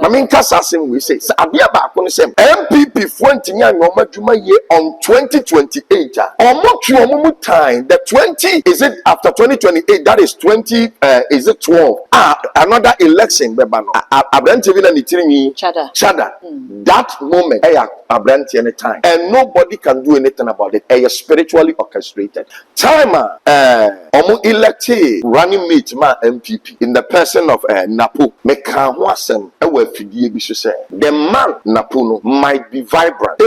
I mean, Kassassin, we say, Abia Bakon same MPP Fuenting Yomadjuma year on 2028. Or time. The 20 is it after 2028? That is 20. Is it 12? Another election. Chada. That moment, any time, and nobody can do anything about it. Spiritually orchestrated. Time, elected running mate ma MPP in the person of Napo. Meka wasem fidie bi so say the man Napo might be vibrant.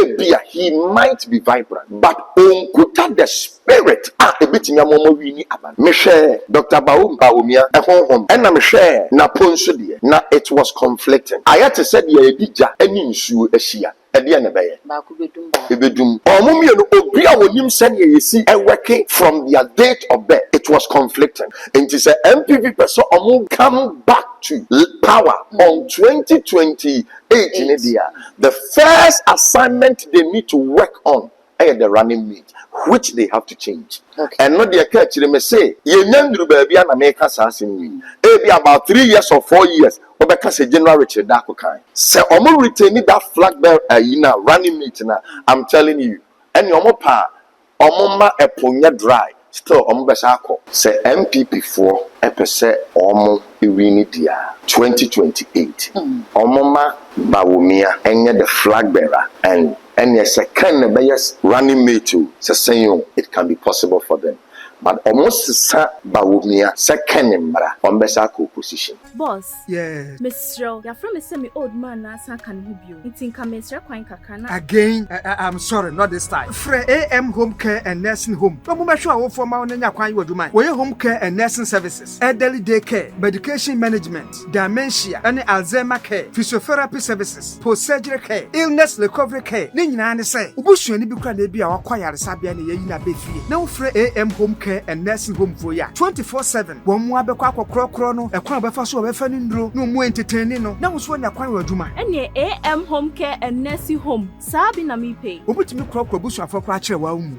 He might be vibrant, but onkuta the spirit ebetimi amomo wini aban. Me share Dr. Baumia ehonhom ena me share Napo nso de na it was conflicting. Ayate said ye edija eni nsuo ahia ede na beye ba ko bedum omumienu obi a wonim said ye yesi working from their date of birth. It was conflicting. And it said MPP person come back to power on 2028 in India. The first assignment they need to work on is the running mate, which they have to change. Okay. And not the catch they may say, you know, baby, and America assassin. It be about 3 years or 4 years. Because a general Richard Dako kind. So I'm retaining that flag bearer, running mate now. I'm telling you, and your pa, omoma eponya dry. Still, Ombasako say MPP for epese omo iwini dia 2028. Omoma Bawumia enye the flag bearer and a second bias running mate to say it can be possible for them. But almost sa Bawumia second mbra Ombasako position. Boss, yeah, Mr. You're from a semi old man as I can help you. It's in Kamesra Quine Kakana. Again, I'm sorry, not this time. Free AM Home Care and Nursing Home. No more sure for my own Yakwan you do mine. Where home care and nursing services, elderly day care, medication management, dementia, and Alzheimer care, physiotherapy services, post-surgery care, illness recovery care. Nina say, Ubushu and Ibukra de be our choir Sabian Yina Befi. No free AM Home Care and Nursing Home for ya 24/7. One more Bekako Crono, a crab of no more entertaining. No, was when you do mine. And AM Home Care and Nursing Home, Sabina me pay. Ubut me crop bush for Quacher Waum.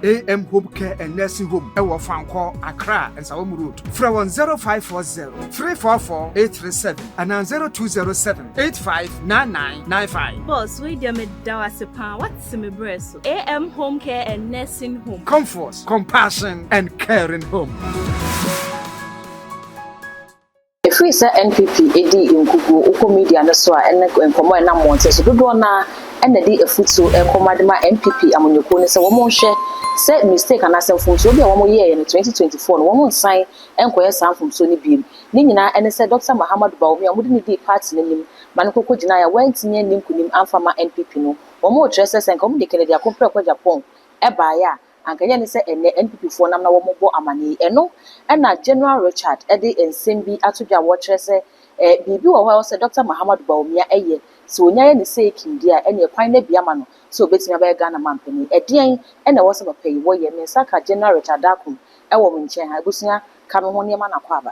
AM Home Care and Nursing Home, our fan call Accra and Saum Road. From 0540 344 837 and 0207 859995. Boss, wait there, me dawasepa. What's my breast? AM Home Care and Nursing Home. Comfort, compassion, and caring home. If we say NPP, Edi in Kuku, Uko Media, and so and Komo and Namonte, so good one and the day a foot so and Comadma MPP among your corners, a woman share, said mistake and ourselves from so be 1 more year in 2024, one more sign and queer sound from Sony Beam. Nina and said Dr. Muhammad Baumia wouldn't be parts in him, Manoko Jinaya went near Nimkunim and Fama NPP no, one more dresses and communicated their compre Japan, Ebaya. And can say and NPP for Namna Womo Amani, no, and General Richard Eddie and Simbi Atuja watchers, Bibi or said Dr. Muhammad Baumia a year, so near the sake in dear and your pine Biamano, so betting about Ghana Mampany, a dear and I was a pay warrior, Mensaka General Richard Dakum, a woman chain, Ibusia, Cameronia Manaquaba.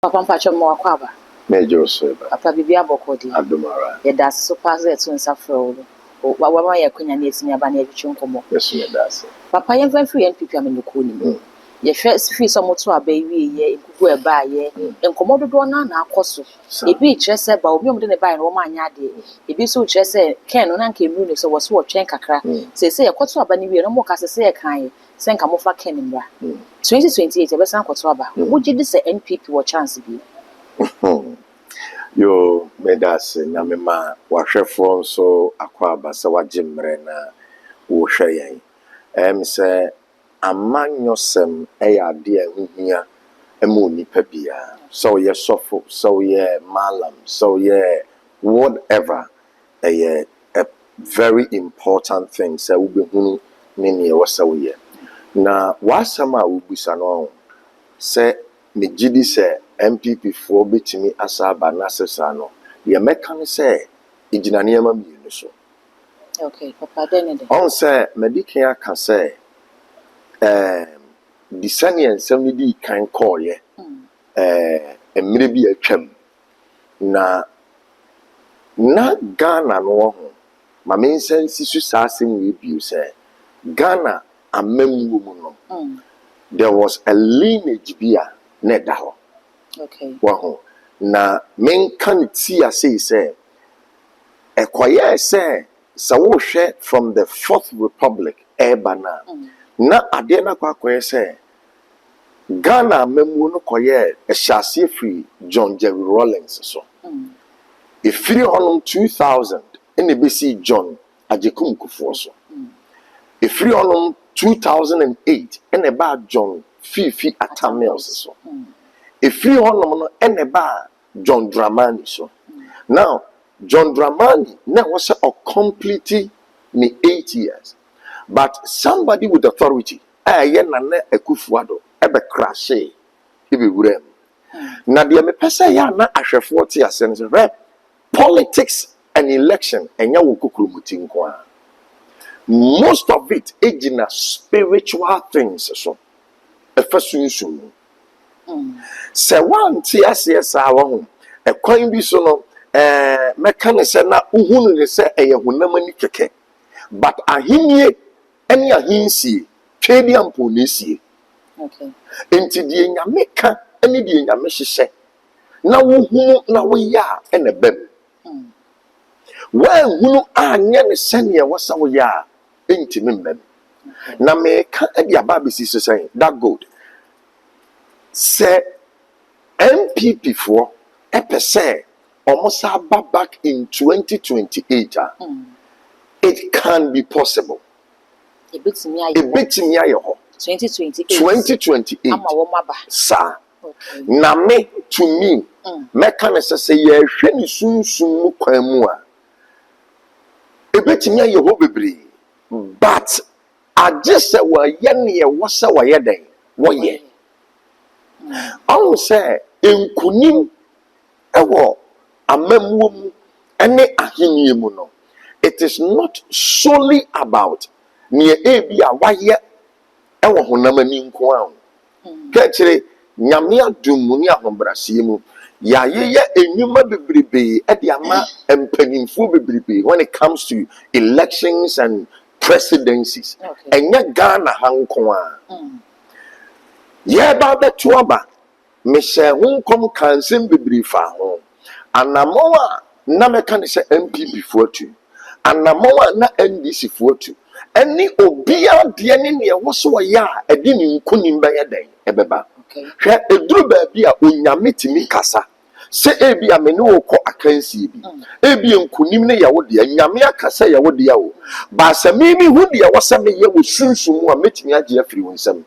Papa Pacho Moaquaba. Major Silver. Papa Bibia Bokodi. Abdomara. It does surpass it to Safro. What my Queen needs me about every chunkomo. Yes, it does. Papa, you're very free and people in the cooling. Your first free somewhat to a baby, ye, go by ye, and commodore Donna, now cost. It be just about me than a buy Roman yadi. It be so just a can on Uncle Munich, so was what Chenkakra. Say a quarter of Bunny, no more as say a kind, Sank a mofa Kenimba. 2028, a best uncle Twaba. Would you say NPP or chance be? Yo medas na mema wahwefo nso akwaba se wagimre na wo hweyen se amanyosem eyade ahuhia emu nipa bia so ye sofo so ye malam so ye whatever a very important thing say wo behunu ne ne wo se wo ye na wasama wo busa no se megidi se MPP for betimi asaba nasesa no ye meka say igina niam mienu so. Okay, Papa then on say medican aka say disanian semidi kan call ye emire bi atwam na Ghana no ho ma men sense su sa asem we bi say Ghana amamwo mu no there was a lineage bia na da ho. Okay. Waho na menka ne ti ase say ekoye say wo hwe from the Fourth Republic ebana na ade na kwakoye say Ghana memu no koye ehyiase free John Jerry Rawlings so efiri honom 2000 ene besi John Ajekum Kufuor so efiri honom 2008 ene ba John Fifi Atamils so efiri honom no ene ba John Dramani so now John Dramani na was a completely me 8 years but somebody with authority aye na na Akufo-Addo ebe crashe ibe wurem na de me pese ya na ahwefo te asen so politics and election enya wo kukurumuti nko a most of it ejina spiritual things so efasunsun se wan ti ase sa wa ho ekwan bi so no meka ne se na uhunu ne se eye honamani keke but ahinie ene ahinsi twedi ampo ne sie. Okay. Enti die nyame ka ene die nyame hyehye na wo hunu na wo ya ene bem wa hunu anya ne sene wasa wo ya enti membem na me ka ade aba besi so say that good say MPP for epese almost back in 2028 it can be possible Ebetimi aye ho 2028 ama wo maba sa na me to me meka ne se ye hwe ni sunsun mu kwan mu a ebetimi aye ho bebre but agese wa ye ne ye wo se wa ye den wo ye say enkunim ewo amamuo mu ene ahenie mu no it is not solely about ne ebi a wa ye ewo honamani nko a ka kire nyame adum ni ahombrasie mu ya ye enwuma bebrebe e de ama empanimfo bebrebe when it comes to elections and presidencies enya Ghana hanko a ye ba beto aba me hye honkom kansem bebre fa ho anamo a na meka ne se MPP fo atu anamo a na NDC fo atu eni obia de ne ne wo so ya edi ni nkunim ba ye den ebeba hwe eduru ba bia onyame timi kasa se ebia me ne wo kɔ akansie bi ebia nkunim ne ya wo de nyame akasa ya wo de ya wo ba samimi hu de ya wo sɛ me ye wo sunsumu a metimi age afiri wo nsam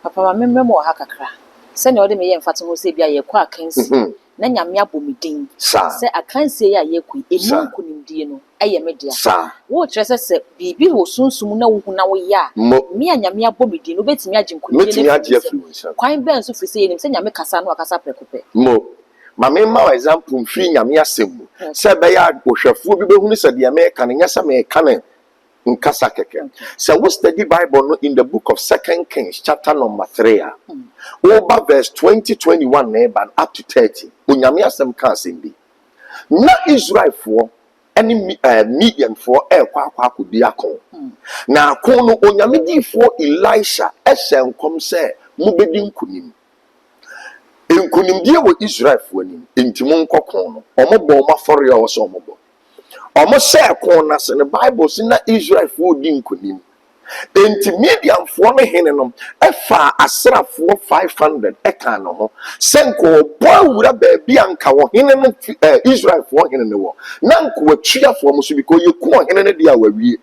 papa ma memre mo ha kakra se ne ode me ye mfato ho se bia ye kɔ akansie na nyame abomidin se akansie ya ye kɔ enu nkunimdie no eye me dia wo kyerɛ sɛ bibi wo sunsumu na wo hu na wo ya me a nyame abomidin no betimi age nkunimdie metimi age afiri wo nsam kwan ben so fi se ye nim se nyame kasa no akasa prekope mo ma me ma example mfiri nyame asem se be ya ohwɛfo bi behunu se de me ka ne nyasa me ka ne nkasa keke so we study Bible no in the book of 2 Kings chapter number 3 over verse 20-21 ban up to 30 onyame asem ka asem bi na Israel for any median for kwa akodi akon na akon no onyame di for Elisha ehyenkom se mubedi nkunim die wo Israel for ni ntimo nkokon no omobo mafore ya wo so omobo omo se kon na se ne Bible se na Israel for di nkunim enti median for no hene no efa asrafo 500 eka no ho senko bawura ba bia nka wo hene no Israel for hene ne wo na nko atwia for mo so bi ko ye ko hene ne dia wawie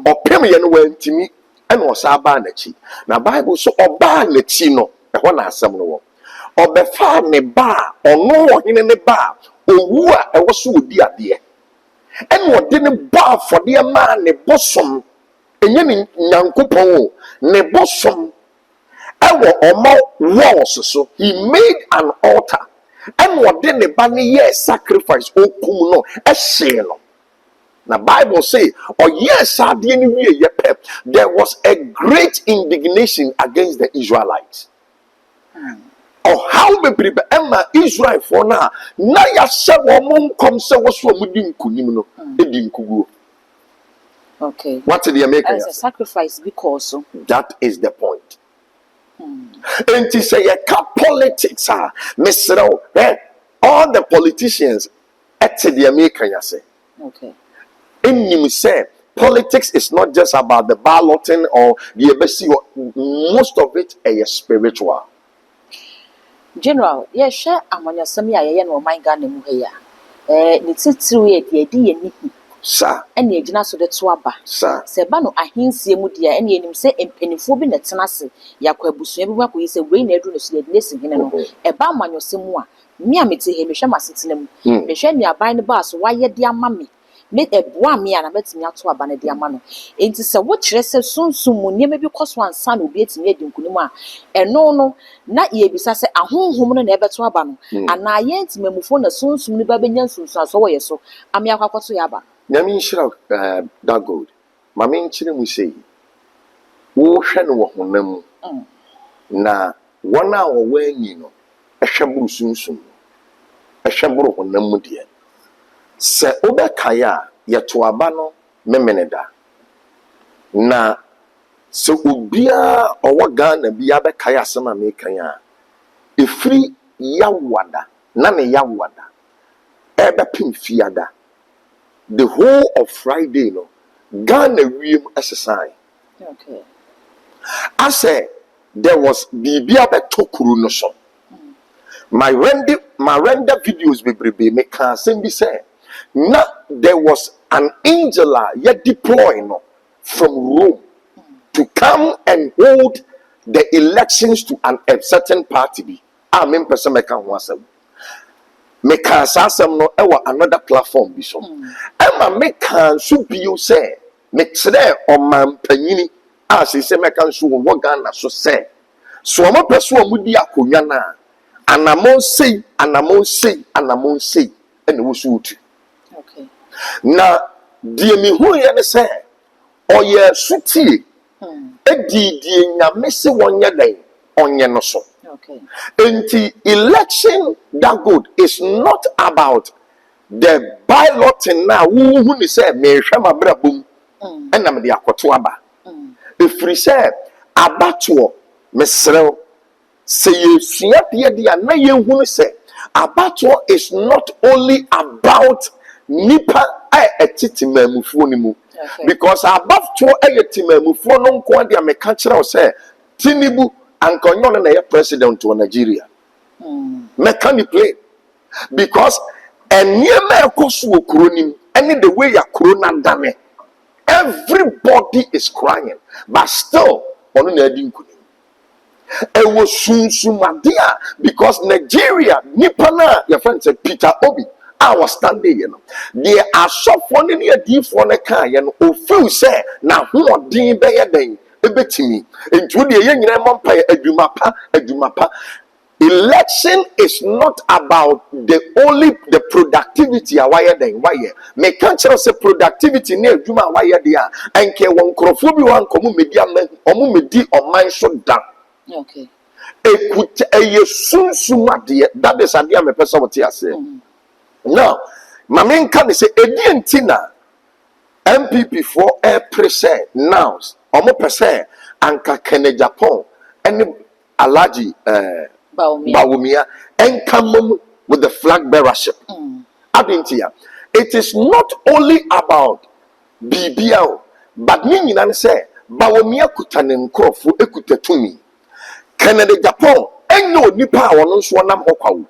opem ye no wantimi ena o sa ba na chi na Bible so oba na chi no ho na asem no wo obefa ne ba ono wo hene ne ba owu a ewo so odi ade ena ode ne ba for de ma ne bosom enye ni nyankopon ne bosom ewo omo walls so he made an altar and what did the bani ye sacrifice okum no ehye no na Bible say yes ade ni wie ye pep there was a great indignation against the Israelites how be prepare emma Israel for na ya hye wo mom kom se wo so mudi nkunim no edi nkuguo. Okay. What did the Americans? As a sacrifice because that is the point. And to say a politics, Mr. All the politicians at the American, say. Okay. And you say politics is not just about the balloting or the embassy. Most of it is spiritual. General, yes, share among some ya no my gun in here. It's through it, the idea, Sir, and the Jana so the Twaba. sir, Sebano, I hint see mudia, and him say, and pennyphobin at Tanasi, Yaquebus, everyone who is a rain edrus, listen, a barman your simua. Me, I meet him, Shama sits in them. The shame ya buying the bus, why ye dear mammy. Make a boy me and I met me out to a banner dear man. It is a watch yourself soon, near maybe cause one son will be at me in Kunima. And no, not ye beside a home and never to a ban. And I ain't me mufon as soon soon the baby soon so so. I'm your papa to Yaba. Yamin Shroud, that good. My main children will say, Ocean walk on them. Na 1 hour when you know, a shabu soon. A shabu on them, dear. Se obe kaya ya tuabano memeneda na se ubia owa Ghana bia be kaya sama me kaya efri yawada na ne yawada ebe pim fiada the whole of Friday no Ghana wiem exercise. Okay. I say there was bibia be tokuru no so my render videos be me can send be say now there was an angel yet deployed from Rome to come and hold the elections to a certain party. I mean, person make one make no another platform be so. Emma make can so be you say make today on man panini as he say make can so what Ghana so say. So I'm a person who would be a kunyana and among say and it was shoot. Okay. Na die mi hu ye ne se oye sutie edi die nyame se wonye den onye no so. Okay. Enti election that good is not about the balloting now who ni say me hwe mabrabum enam de akoto aba efiri say abato mesrew say yesua de dia na ye hu say abato is not only about nipa a titimamufuo ni mu because abato a titimamufuo no nko de ameka kire o say Tinubu ankonyo na ye president of Nigeria meka ni play because eniema ekoso okronim any the way ya corona dame everybody is crying but still onu na adi nkunim e wo sunsumadia because Nigeria nipa na your friend said Peter Obi I was standing, you know. They are so funny near deep for the car, you know. O few say, now who are doing better than a bit to me? Into the young empire, a dumapa. Election is not about the productivity of why then why me can't say productivity near Juma why there and ke one crofobia one common media medi on my shut down. Okay. Ekute eye sunsuma de that is idea me person what you say. Now, my main can say Edientina MPP for a percent now, almost percent, and Kene Japan, and Alaji Bawumia, and come with the flag bearership. Adintia. It is not only about BBL, but meaning say Bawumia Kutanen Krofu Ekutetumi. Canada Japan, and no Nipa or no Swanam Hokau.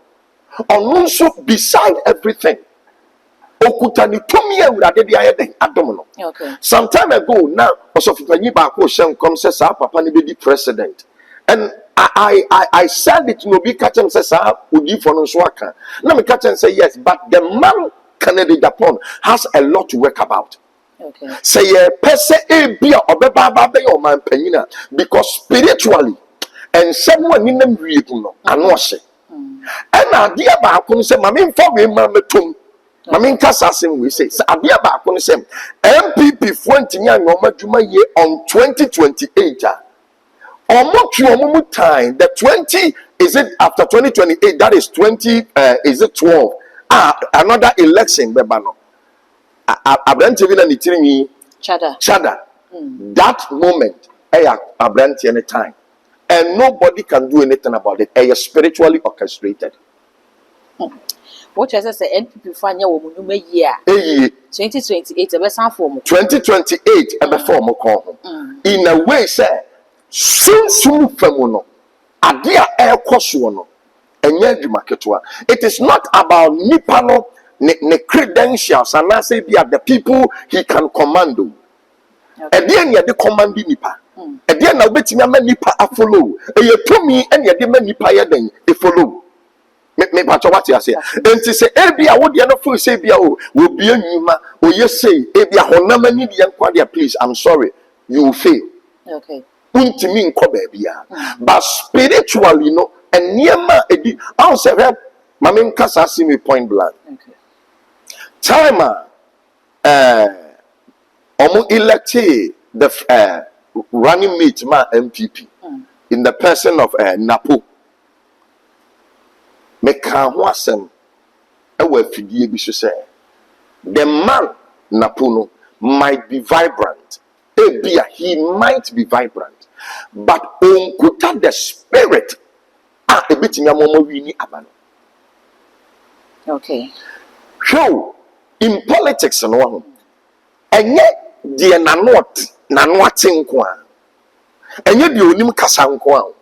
Also, beside everything, Okutani Tomia would have the adomino. Okay. Some time ago, now, also for Nibako Shem comes says, Papa Nibi president. And I said it no be catching says, would you for no swaka? Now, me catch and say yes, but the man Canada Japan has a lot to work about. Okay. Say, Pese a beer or Baba or man penina, because spiritually, and someone in them read no, and wash it. And idea ba ko say mame for we ma metum mame nkasa asem we say idea ba ko say MPP fo ntinya nyoma dwuma ye on 2028 omo time the 20 is it after 2028 that is 20 is it 12 another election beba no abrante vi na nitiri chada that moment abrante any time and nobody can do anything about it. It is spiritually orchestrated. What you say NPP fanya wo munuma year 2028 ebe san form 2028 ebe form ko in a way say sunsun famu no ade a ekoso no enye adwuma ketwa. It is not about nipa no ne credentials and I say be the people he can command. Ede na de command nipa. Ede na obetimi ama nipa a follow. Eye tomi ene de ma nipa ye den e follow. Me patch what you say. Enti say ebia wo de no feel say bia o wo bia nwuma o ye say ebia honam ani de nkwa de please I'm sorry you will fail. Okay. Untimi nko ba bia. But spiritually no eniema edi I say mama nkasa see me point blank. Okay. Time omo elected the running mate ma MPP in the person of Napo. Meka ho asem ewa fidie bi so say the man Napo no might be vibrant. Ebia he might be vibrant, but onkuta the spirit ebetimi amomo wi ni abano. Okay. So in politics no ho enye de nanot nko a enye de onim kasa nko a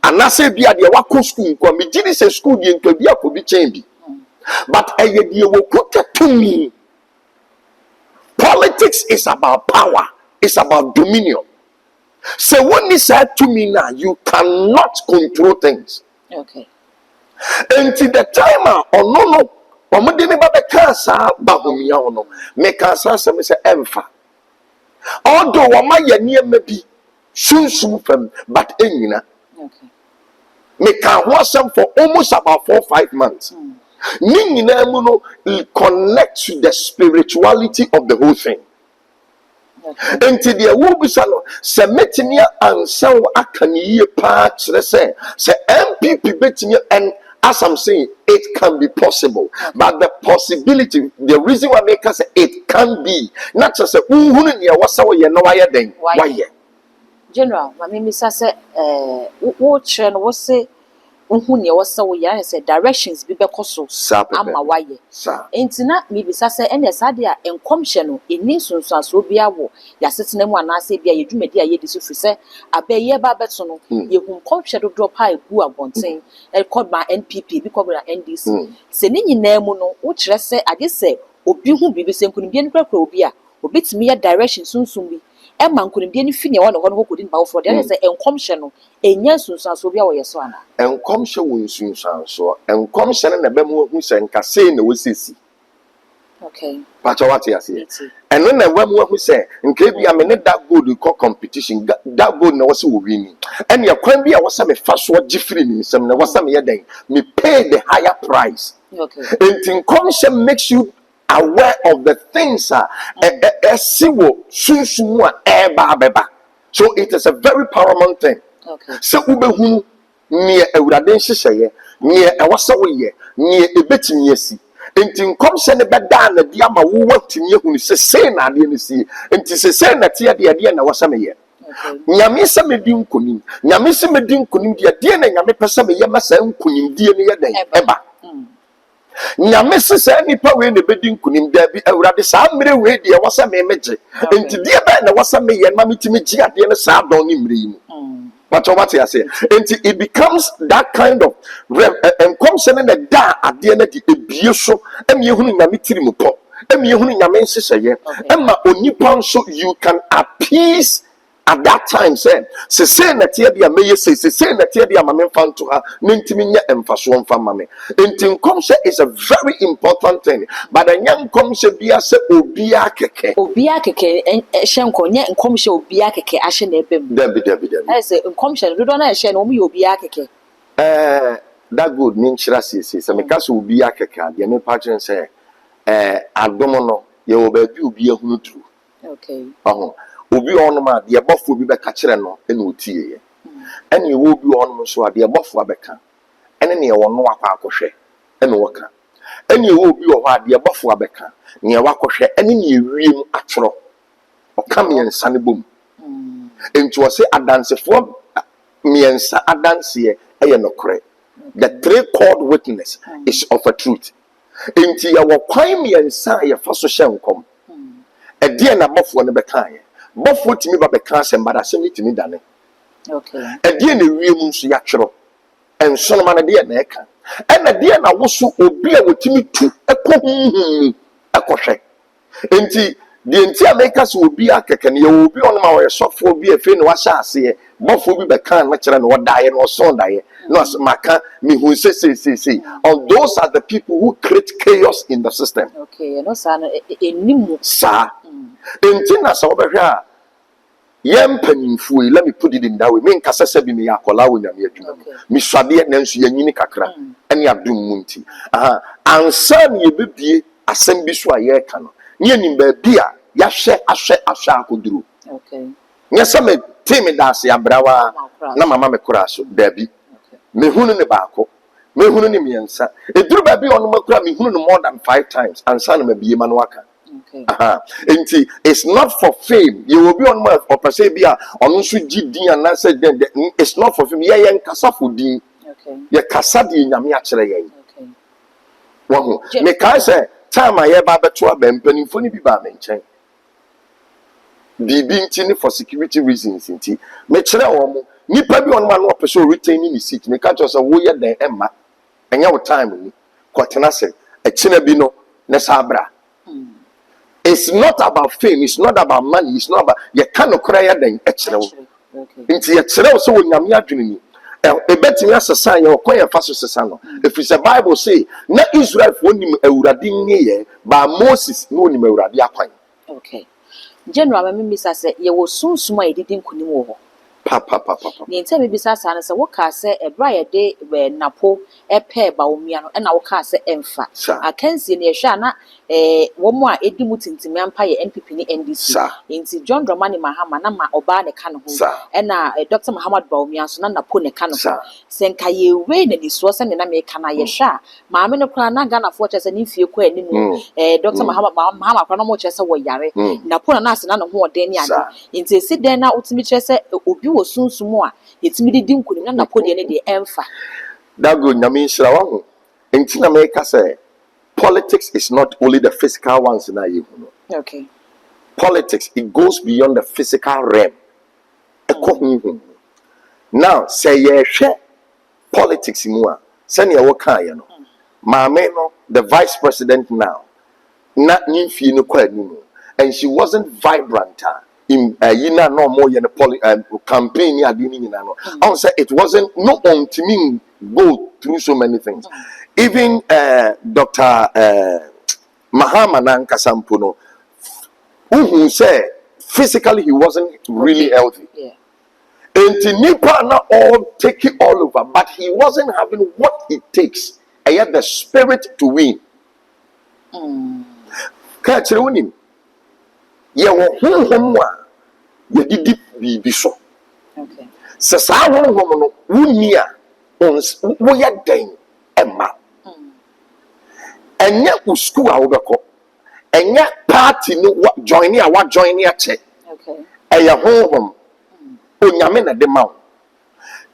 anase bia de wako school nko me gidi se school de nko bia ko bi chen bi but eye de wo kuta to me. Politics is about power, it's about dominion. So when this said to me now, you cannot control things. Okay. Until the time no omode ne ba be kansa ba homia ono me kansa se me se emfa although wama ye niema bi sunsun fam but enyina. Okay. Me can ho asem for almost about 4-5 months. Ni nyina mu no connect to the spirituality of the whole thing. Okay. Until the wubisa no se metimi ansa wo akaniye pa kire se MPP betimi and as I'm saying, it can be possible, but the possibility, the reason why make us say it can be, not just a what's our no why General, my name is say watch and what say unhunya was so ya say directions be bekoso ama waye enti na me bisa say ene sade a enkomhye no eni sunsuaso bia wo ya setena mu anase bia yedwumadi a yedi so fi say abaye ba beto no yehum komhye do drop high gu abonten e called my NPP bi called na NDC se ni nyina mu no wo kire say ade say obi hu bibi se nkunu bia nkrakra obi a obetimi ya direction sunsun bi Emma nkunimdie ni fini wa no ho kodin ba wo for there say enkomhye no enya sunsuaso bia wo yeso ana enkomhye wo sunsuaso enkomhye na be mu hu se nka sei na wo sesi. Okay. Pacha what you say and when na wam hu se nka bia me ne that gold ko competition that gold na wo se wo wini and ya kwan bia wo se me fa so gifiri ni nsem na wo se me yeden me pay the higher price. Okay. And enkomhye makes you aware of the things so it is a very paramount thing. Okay. So ubehunu ne awurade nhyehyeye ne ewasa woye ne ebetimi asi enti nkomse ne beda na dia ma wo watimi ehunu se na ade ne si enti se na tie de na wasa meye nyame se medi nkonim nyame se medi nkonim de na nyame pese meye masa nkonim die ne yeden eba nyame se nipa we ne bedi nkunim da bi awurade saa mmere we de wasa me meje enti de ba na wasa me ye ma mitimi ji ade ne saa don ni mmere yi mu but what you say enti it becomes that kind of comes in the da ade na di ebie so em ye hunu nyame tiri mu po em ye hunu nyame nhyehyeye em ma onipa nso you can appease at that time say na tie bia me say na tie bia mame fanto ha ntimi nya emfaso mfa mame enti nkomse is a very important thing but the young nkomse bia say obi akeke hyenko nya nkomse obi akeke ahye na ebem dabi I say nkomse do na hye na omo obi akeke that good mean chira say me ka so obi akeke ade me pa chen say adom no ye obabi obi ahunu duru. Okay. Obi onoma de bofo bi beka kire no ene otieye ene ewo obi onoma so de bofo abeka ene ne wono akwa akohwe ene woka ene ewo obi o ha de bofo abeka ne wakohwe ene ne ewiem atoro okam yensa ne bom enti wo se adansefo miensa adanseɛ ɛyɛ nokorɛ. The three-chord witness is of a truth. Enti yɛwɔ kwan miensa a yɛfa so hyɛ nkɔm. Ɛdeɛ na bɔfoɔ no bɛkaeɛ. Bɔfoɔ tumi ba bɛka asɛm ba asɛm no tumi dane. Okay. Ɛdeɛ na wiem nso yɛatwerɛ. Ɛnsonoma no deɛ na ɛka. Ɛna deɛ na woso obi a wɔtumi tu ɛkɔ huhum ɛkɔhwɛ. Enti deɛ nti a meka sɛ obi akɛkɛ no yɛwɔ obi ɔnom a wɔyɛ sɔfoɔ bi afei na wahyɛ aseɛ bɔfoɔ bi bɛka no kyerɛ no wɔdaeɛ no ɔsɔn daeɛ na maka mehu sɛ. Those are the people who create chaos in the system. Okay, no saa no enimu Saa. Enti na sɛ wɔbɛhwɛ a yɛn mpanyinfoɔ yi, let me put it in that way, menkasa sɛ bi meyɛ akɔlaa wɔ Nyame adwuma mu. Mesuadeɛ nanso yɛnyini kakra ɛne adom mu nti. Ansa na yɛbɛbie asɛm bi so a yɛreka no nye nim baabi a yɛahwɛ akɔduru. Okay. Nyɛ sɛ mete me daase abrawa na mama me kora so daabi. Mehunu ne baako, mehunu ne mmiɛnsa. Eduru baabi a ɔno makora mehunu no more than 5 times ansa na mabie ma no waka. Okay. Enti it's not for fame. You will be on my opposite be on nso gyi din anaasɛ den it's not for fame. Yɛn kasa for din. Okay. Yɛ kasa di Nyame akyerɛ yɛn. Okay. Wɔho. Me kai sɛ time a yɛba bɛto aba mpanimfo ni bi ba me nkyɛn. Bibi nti ne for security reasons nti. Me kyerɛ wɔn mo nipa bi ɔno ma no ɔpɛ sɛ retain ni seat. Me ka kyerɛ sɛ wo yɛ den ɛma. Ɛnyɛ wo time ni. Kɔtena sɛ ɛkyena bi no ne sa abra. It's not about fame, it's not about money, it's not about you can't cry at the actual. Into your trail so when you're meaning. A bet me as a sign or quite fast as a son. If it's a Bible say, not Israel for him a Uradin, but Moses no him a Radia. Okay. General, I mean, Miss, I said, you will soon smile, didn't Kunimo. Papa. The entire business and say, what can say a briar day where Napo, a pair Baumiano, and our car say Emfa. I can see near Shana, one more Edimutin to Mampire NPP NDC. Into John Dramani Mahama, Nama Obane Cano, and Dr. Muhammad Baumian, Nana Pone Cano. Senkaye Wayne, and this was an American Yasha. Mamma Krana Gana Fortress and if you quit, Dr. Muhammad Mahama, Chronomochesa, Yare, Napona Nas, and none more Denia. Into sit there now, Utimichesa, Ubu. Soon more, it's me didn't couldn't not put any the emfa. That good Nami Shrawan. In America say politics is not only the physical ones in you. Okay. Politics, it goes beyond the physical realm. Now, say ye share politics in one. Send your work, you know. Mameno, the vice president now, not new no quite and she wasn't vibrant. In yina no more in a campaign ya dini yina no. I say it wasn't no on to me go through so many things. Even Dr. Mahama Nanka Sampuno, who said physically he wasn't really healthy. Yeah. And Nipa not all take it all over, but he wasn't having what it takes. And yet the spirit to win. Catch the winning. Yeah, you did be so. Okay. Sasa no wunia ons wo ya den emma. Enya ku school a wo beko. Enya party no join a wa join a che. Okay. Eya honhom. Onyame na de ma wo.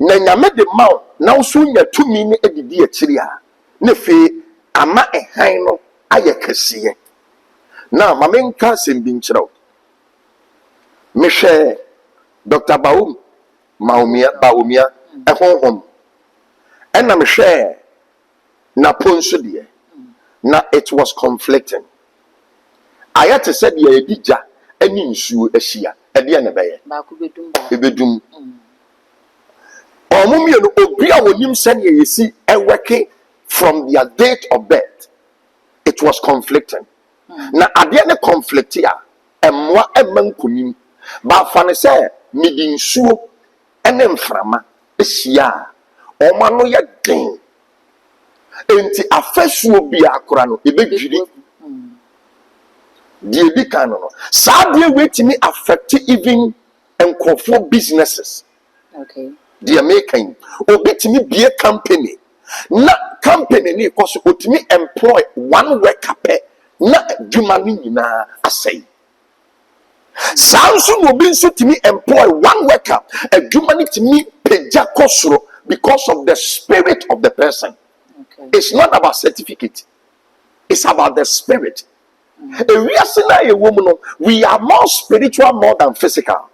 Na nyame de ma wo na so nya tumi ne edidi akiri a. Na fe ama ehan no aye kasiye. Na mamenka sembin kyerɛw. Michelle, Dr. Baumia, honhom. And I'm sure Naponsudia. Now it was conflicting. I had to say, yeah, Dija, and in Shu Asia, at the end of it. Bedum. Or Mummy, Obia would him send you see a working from their date of birth. It was conflicting. Now, at the end of conflict here, and more a man coming. But funny say, midin suo and emframa, esia, or mano ya gain. Enti a first will be a corano, a big judy. Dear Bicano, sadly, waiting me affect even and for businesses. Okay. Dear making, or bet me be a company. Not company, because what me employ one worker pay, not Jumanina, I say. Samsung will be so to me employ one worker, a human to me pagya kɔ soro because of the spirit of the person. Okay. It's not about certificate. It's about the spirit. We are more spiritual more than physical.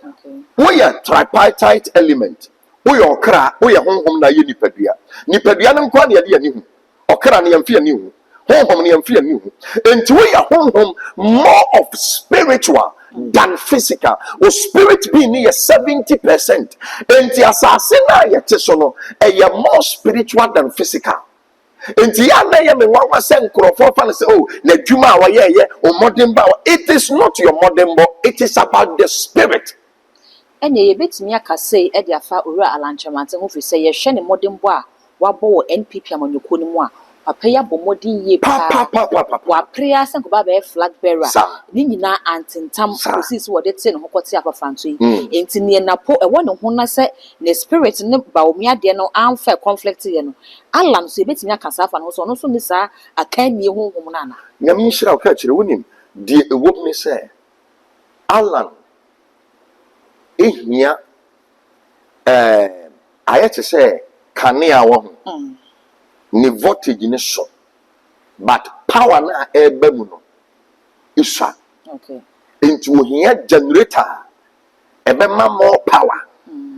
Okay. We are tripartite element. We are okra, we are home na ye nipadua. Nipadua no kwa na ye ni hu. Okra na yemfie ni hu. Home na yemfie ni hu. Enti we are home more of spiritual than physical. O spirit being near 70%. Enti asase na ye te so no, more spiritual than physical. Enti ya na ye me nwanwa se nkrofo fa say oh na dwuma a ye o modern ba. It is not your modern bo, it is about the spirit. Ene ye betimi aka sei e de afa owura alanchemante ho fi say ye hwe ne modern bo a wabɔ wɔ NPP amanyɔkuo no mu a papa ya bɔ modern ye pa wa prayer sen ko ba be flag bearer ni nyina antentam prosisi wo de te ne hokote afafanto yi enti ne napo e wo ne ho na se ne spirit ne ba omi ade no amfa conflict ye no alam so ye betimi aka safa no so no so mi sa aka nie honhom na na nyame nhyira wo ka kire wonim de ewo me se alan ehia ayete se kanea wo ho ne voltage ne so but power na eba mu no isa okay into ohia generator ebe ma more power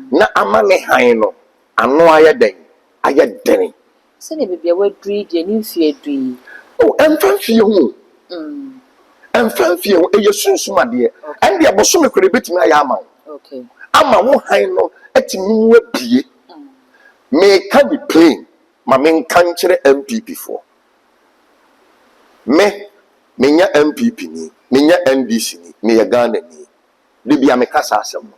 na ama ne han no ano aye den se ne bibia waduri de ni mfie adui oh emfamfie ho emfamfie ho eye sunsumade ende aboso me kore betimi aye ama okay ama wo han no atimi mu abie me ka di plain ma men kan kire MPP for menya MPP ni menya NDC ni me Ghana ni de bia me kasa asem no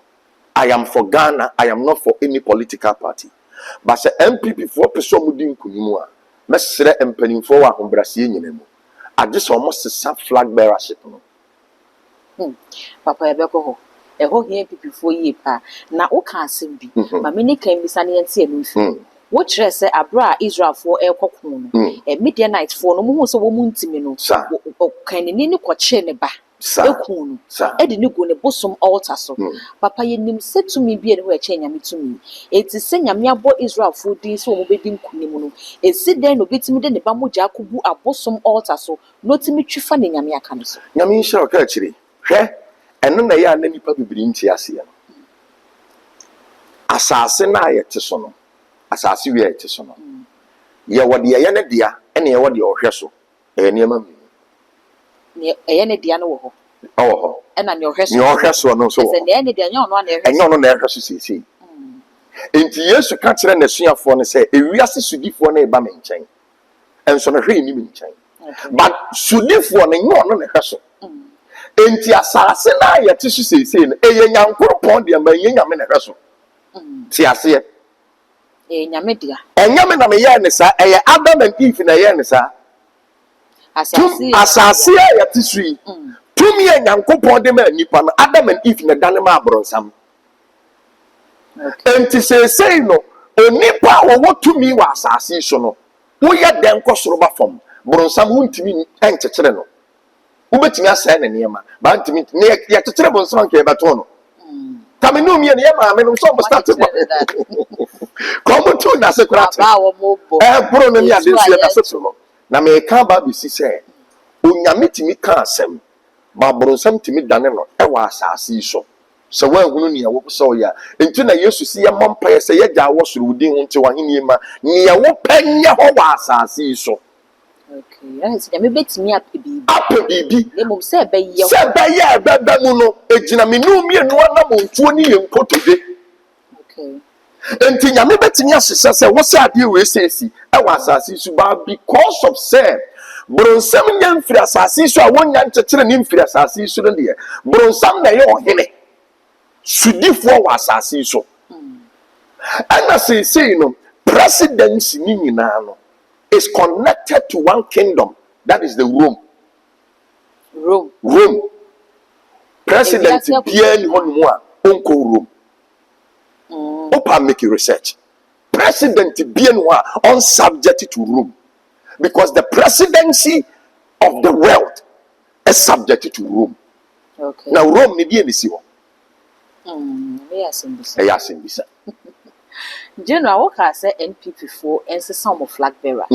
I am for Ghana, I am not for any political party but say MPP for person mu di nkunimu a mesere empanimfo wa hombrasie nyina mu age so mo sesa flag bearership no papa ya beko ho ho hia MPP fo yi pa na wo ka asem bi ma me ne kan bisa ne yente enu fi wo kire se abra Israel fo ekokun no Midianite fo no mo hu so wo mu ntimi no kan ni ko kire ne ba ekun no e de ne go ne bosom altar so papa ye nim setumi bi e ne ho eche nyame tumi eti se nyame abo Israel fo din so mo bedi nkunimu no esi den no betimi de ne ba mogya akubu abosom altar so no timi twifa ne nyame aka no so nyame nhyira ka kire hwe eno na ya na nipa bibiri nti ase ya asase na ayete so no asase wi ayete so no ye wode ye ne dia ene ye wode ohwe so niam mi ne ne dia no wo ho ho ena ne ohwe so ne ohwe so no so se ne dia nya ono na ehwe enyo no na ehwe so sisi enti Yesu ka kire na suafo ne se ewiase sudifo na eba me nchen enso no hwe ni me nchen but sudifo ne nyo no na ehwe so enti asase na ayete so sisi no eye nyankopon de ma nyame na ehwe so ti ase nyame dia enyame na me ye ne sa eye Adam and Eve na ye ne sa asase ya tisui tumi nyankopon de ma nipa no Adam and Eve na dane ma abronsam enti sei no onipa wo tumi wa asase so no wo ye den kosoro ba fam bronsam wuntimi enkyekere no wo betimi asai na niema ba ntimi ne ya kyekere bronsam nke beto no tami no mi ne ma me no so start come to na se kurata bro no mi ade so na so no na me ka ba bi si se onyame timi ka asem ba bronsam timi dane no e wa asase so se wa hunu ne wo so ya enti na Yesu si ya mompa se ya ja wo soro wudin ho nti wa henie ma ne wo panye ho wa asase so okay yes nyame betimi apebibi ne mum se be ye beba mu no ejina me no mi enu na mo ntuo ni ye nkotode okay enti nyame betimi asese se wo se ade we sesi e wa asase so ba because of say bronsam nya mfiri asase so a wonya nkyekere ni mfiri asase so no de bronsam na ye ohene sudifo wa asase so ana say no presidency ni nyina no is connected to one kingdom that is the Rome president bia ni hono a onko Rome opa make research president bia no a on subject to Rome because the presidency of the world is subject to Rome okay now Rome ni dia ni si ho yes yes General Waka say NPP for and some flag bearer.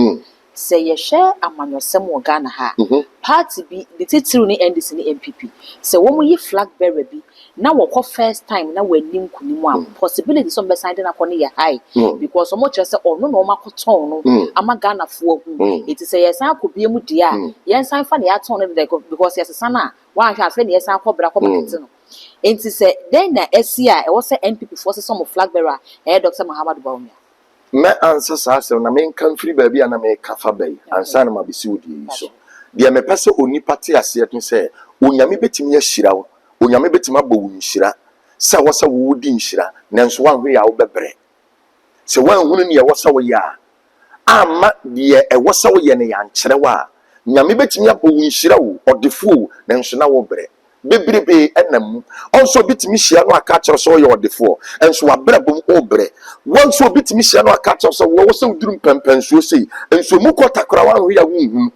Say ye share among your some Ghana ha. Party be the title ni NDC ni MPP. So when we flag bearer be now we first time now we nim kunimu possibility some beside na koni ye high because so much say oh no no makoton no ama Ghana for it is say yes an ko bie mu dia yes an fa na ya ton no because yes sana one hwa fe na yes an ko bra ko bakete no enti say then na SCI e was say NPP for some flag bearer Dr. Muhammad Bawumia me answer say na me kan free baby na me kafa bay ansa na mabisi odi so dia me pese oni pate ase to say onyame betimi ya hira wo onyame betimi abɔ wo nhira sɛ wɔ sɛ wo di nhira nanso wanhwe ya wo bɛbrɛ sɛ wanhunu ne ya wɔ sɛ wo ya ama de e wɔ sɛ wo ye ne ya nkyerɛ wa nyame betimi abɔ wo nhira wo ɔdefo nanso na wo brɛ bebrebe enam also bitimi hia no aka kyerɛ sɛ ɔyɛ ɔdefo enso wabrɛ bom ɔbrɛ wonso bitimi hia no aka kyerɛ sɛ wo sɛ woduru mpampansuo sei enso mu kɔtakora wanhwe ya wo nhunu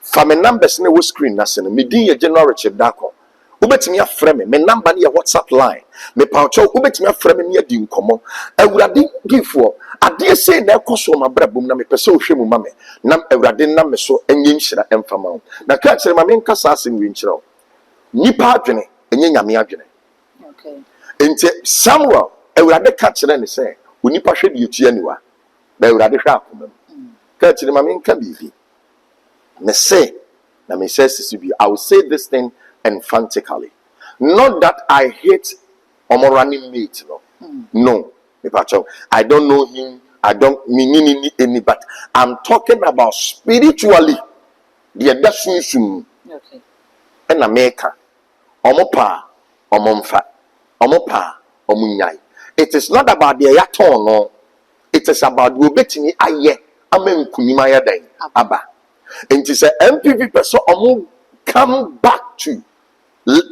fa me numbers ne wo screen na se no me din ye General Richard Dako ubetimi afrɛ me number ne ye WhatsApp line me paucho ubetimi afrɛ me ne adi nkomo awurade gifo ade sei na ekoso ma brabom na me pese ohwe mu ma me na awurade na me so enye nhira emfama wo na ka kyerɛ ma me nkasa asem wi nkyerɛ wo nipa adwene enye nyame adwene okay enti Samuel awurade ka kyerɛ ne sɛ onipa hwɛ de etua niwa na awurade hwɛ akoma ka kyerɛ ma me nka bibi me say na me say sisibi I will say this thing emphatically not that I hate omo running mate no I don't know him I don't mean any but I'm talking about spiritually the dasunsun okay and America omo pa omo mfa omo pa omo nyai it is not about the yaton no it is about we betini aye amen kunima ya dan aba. And it is a MPP person come back to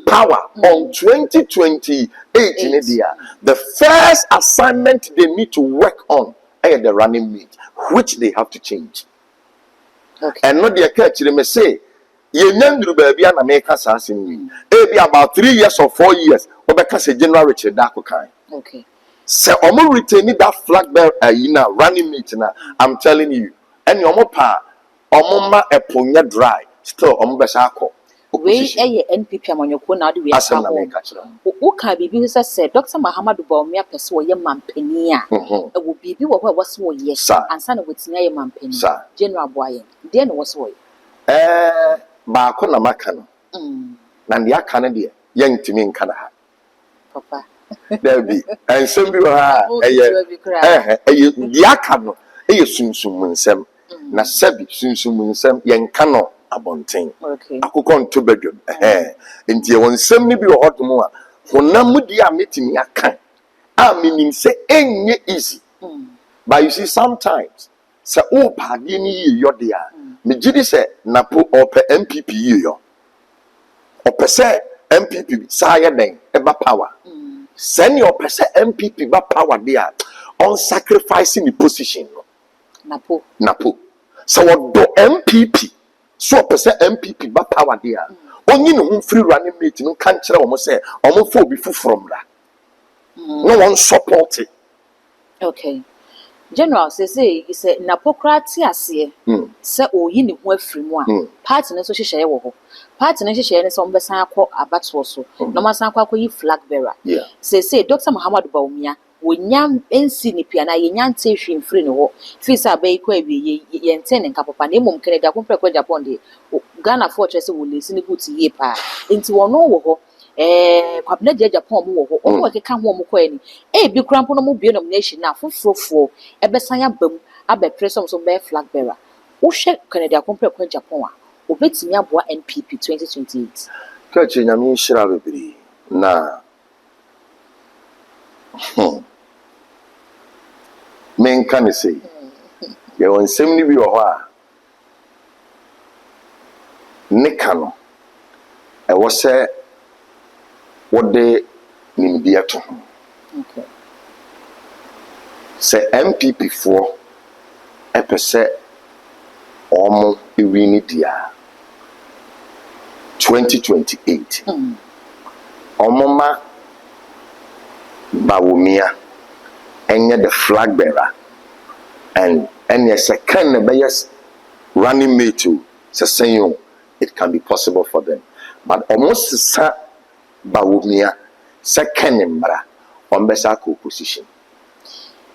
power on 2028 in India. The first assignment they need to work on is the running mate, which they have to change. okay And not the catch they may say, you know, baby, and America assassin. It be about 3 years or 4 years, or because a General Richard Dako kind. okay So, I'm retaining that flag bearer, running mate now. I'm telling you, and your pa. Omoma eponya dry still ombesako we NPP amanyoko na de we asem na make kira wo ka bibi say Dr. Muhammad Bawumia pese wo ye mampani a e wo bibi wo ho wo se wo ye ansa na wotini ye mampani General Boye de na wo se wo ba ko na maka no na de aka ne de ye ntimi nka na ha papa there be ensem bi ha eye de aka no eye sunsum nsem na sabi sunsum nsem yenka no abonten okay akokɔ nto badwam enti won nsem ni bi wɔ hodomo a honam di a metimi aka a menim sɛ enye easy but you see sometimes sɛ o paade ni yi yo de a me gidi sɛ napo ɔpɛ MPP yi yo ɔpɛ sɛ MPP saa yɛ den eba power sɛ ne ɔpɛ sɛ MPP ba power de a on sacrificing the position no napo so what do MPP so person MPP ba power there only no free running mate no kan kire omo say omo fo obi from la no one support it okay General say napokrati ase say oyi ne ho afiri mu a party no so hyehyɛ wo ho party no hyehyɛ ne so ombesan akɔ abato so no masan akɔ yi flag bearer say Dr. Muhammad Bawumia wonyam ensi ni pia na yenya nte hwe mfiri ne ho fisa abai kwa bi yente ne nka papa na emom kene da kompre kwa Japan de Ghana for chese wo lesi ne gut yie pa enti wono wo ho kwabna je Japan mo wo ho omo keka ho mo kwa ni bi krampo no mo bie nomination na fofofo ebesan abam abepresom so be flag bearer wo hwe Canada kompre kwa Japan a obetimi aboa NPP 2028 ka che nyame hira bebiri na men kan say ye won sem ni bi wo ho a ne kano e wo se wo de nimdia to okay se MPP for e pese omo ewi ni dia 2028 omo ma Bawumia ɛnyɛ the flag bearer and yes can be yes running mate to say it can be possible for them but almost sa bawumia second mbra on besa ko position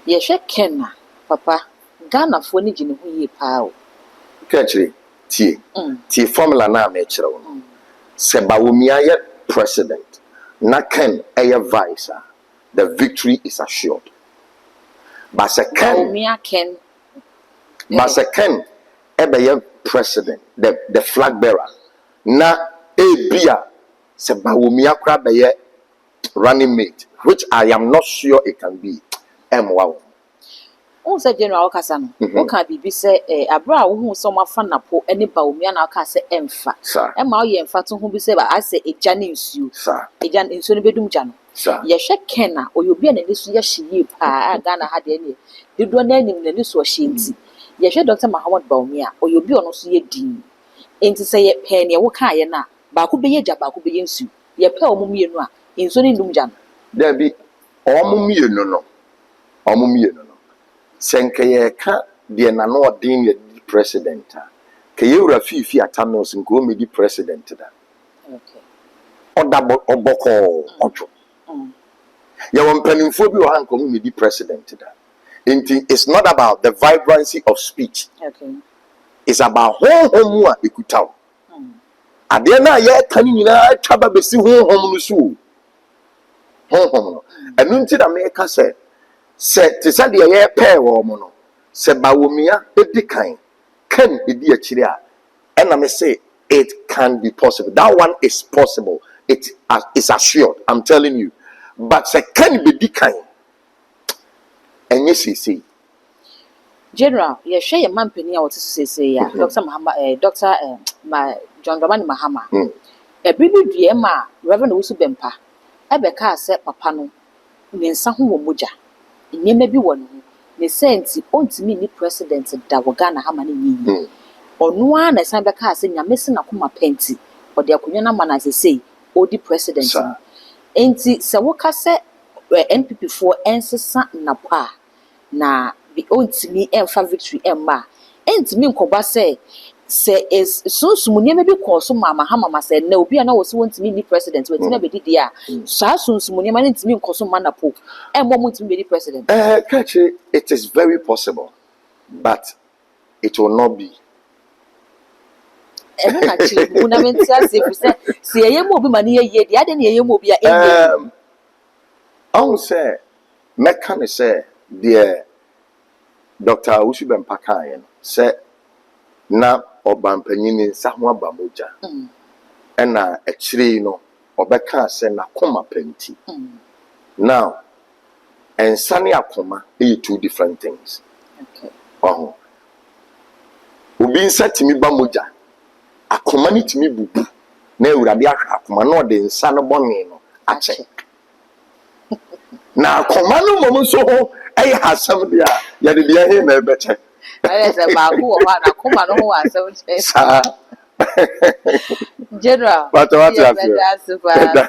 ye hwe ken papa Ghana fo ni gine ho yie pa o kachiri tie formula na me kire wo se bawumia ye president na ken eye vice the victory is assured but second ken ebe president the flag bearer na ebia se bawumia kra be running mate which I am not sure it can be wow on say general okasa no o kan bibi say abra wo hu so mafa napo ene bawumia na aka say emfa e ma o ye emfa to hu bi say ba ase eja ne nsuo eja nsuo ne bedum ja no ye hwe ken na oyobi na ne so ye hye pa Ghana ha de ne dido na anim na ne so hye nti ye hwe Dr. Mahamud Bawumia oyobi ono so ye din enti say ye pe ne wo kan ye na ba ko be ye ja ba ko be ye nsuo ye pe o mumienu a nsuo ne ndum ja no there be o mumienu no senke ye ka de na no odin ye president ke ye wura fifi atamels nko me di president da okay oda oboko ojo ye won panimfo bi o han ko me di president da it's not about the vibrancy of speech okay it's about honhom a ekutaw ade na ye kan nyina twaba besi honhom no so honhom no enu nti da me ka se te say de ye pair wo mo no se bawumia edikan can edi akire a and me say it can be possible that one is possible it is assured I'm telling you but se can be dikan enye sisi general ye hwe ye mampani a wote sese ya Dr. Mahama Dr. John Dramani Mahama ebibi due ma Reverend Wusu Bempa ebeka ase papa no ne nsa ho wo moja nyema bi wɔ no ne senti ontimi ni president da wo Ghana ha ma ne nyi ɔno a na san bɛka ase nyame se na koma penti ɔde akonwa na ma na sesei odi president enti se wo ka se NPP fo ensesa na pa na bi ontimi emfa victory emma entimi nkoba se is sunsum nyema bi kɔ so ma Mahama se na obi a na wo se wontimi ni president wetimi abedi a saa sunsum nyema ne ntimi nkɔ so ma na po emmo wontimi be di president catch it is very possible but it will not be eno na chi una menti ase fi se ye mo obi ma ne ye de ade ne ye mo obi a enye on say meka ne say the Dr. Wusu Bempa kan say na obampanyini nsa ho abamoja na akire no obeka se na koma penti now ensane akoma is two different things okay obi nsa timi bamoja akoma ni timi bubu na ewurade ahwa akoma na ode nsa no bone no ache na akoma no mom so ho ayi hasam dia ya de dia he na ebeche se ba ku o ha na akoma no ho asem che general what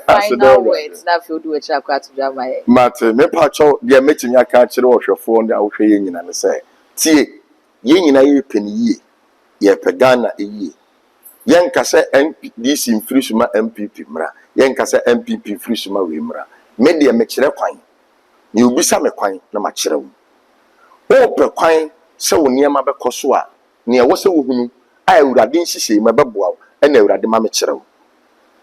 final words na fi do we try kwat drama here mate me pa cho dia metimi aka kire ohwefo nda ohwe ye nyina ne se tie ye nyina ye peniye ye pegana eyi yen kase NDC mfrisuma MPP mra yen kase MPP mfrisuma we mra me de me kire kwan ni obisa me kwan na ma kire wo o pe kwan se wo niam abekoso a ne wo se wo hunu a ewurade nhihye me beboa wo na ewurade ma me kire wo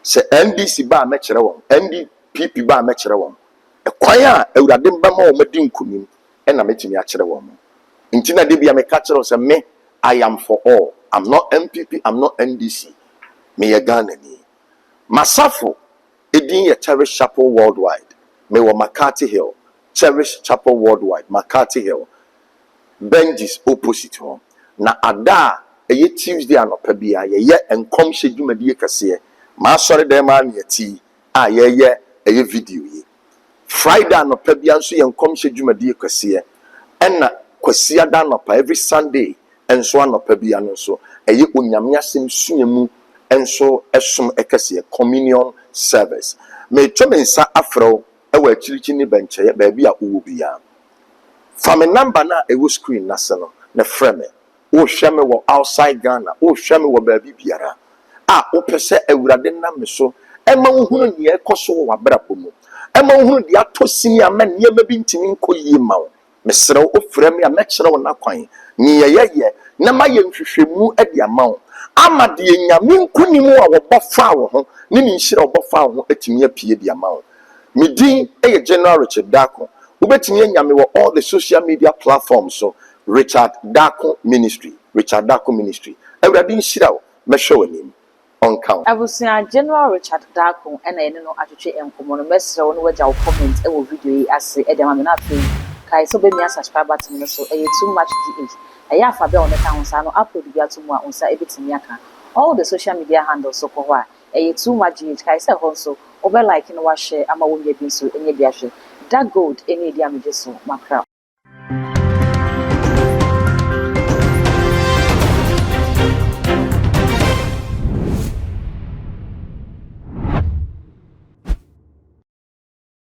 se NDC ba me kire wo NDPP ba me kire wo kwan a ewurade mba ma wo madi nkunim na metimi a kire wo nti na de bia me ka kire wo se me I am for all. I'm not MPP, I'm not NDC. Me ye Ghana ni. Masafo edin ye Cherish Chapel Worldwide. Me wo McCarthy Hill. Cherish Chapel Worldwide, McCarthy Hill. Benji's opposite home. Na ada eye Tuesday anopa bia ye enkom hye kase. Ma sori dem an ye ti a ye eye video ye. Friday anopa bia nso ye enkom hye kase. Enna kwasi ada anopa every Sunday enso anopa bia no so eye onyame asem suamu enso esom ekase communion service. Me twa mensa afro e wa chirichi ni benche ba bia owo bia Fa me number na e wo screen na se no na frɛ me. Wo hwɛ me wo outside Ghana, wo hwɛ me wo baabi biara. A wo pɛ sɛ awurade na me so ɛma wo hunu ne ɛkɔso wo abrabɔ mu. Ɛma wo hunu de atɔ sini ama nneɛma bi ntimi nkɔ yie ma wo. Mesrɛ wo frɛ me a mɛkyerɛ wo na kwan. Ni yɛyɛ na ma yɛ nhwehwɛmu de ama wo. Ama de nyame nkunimu a wɔbɔ fa wo ho, ne ne nhyira wɔbɔ fa wo ho atumi apie de ama wo. Me din ɛyɛ General Richard Dako. Wobɛtumi anya me wɔ all the social media platforms so Richard Dako Ministry. Richard Dako Ministry. Awurade nhyira wo. Mɛhwɛ w'anim. Ɔnka. Abusua General Richard Dako ɛna yɛne no atwetwe nkɔmmɔ no mɛsrɛ wo no wagya wo comment ɛwɔ video yi ase ɛde ama me na afei kae sɛ wobɛmia subscribe button no so ɛyɛ too much gh ɛyɛ afa bɛ a wɔne ka ho saa no upload bi ato mu a wo nsa ɛbɛtumi aka all the social media handles so kɔ hɔ a ɛyɛ too much gh kae sɛ hɔ nso wobɛ like no wahyɛ ama wo nya bi nso ɛnyɛ bi ahwɛ that gold ɛne ɛdi amegye so makra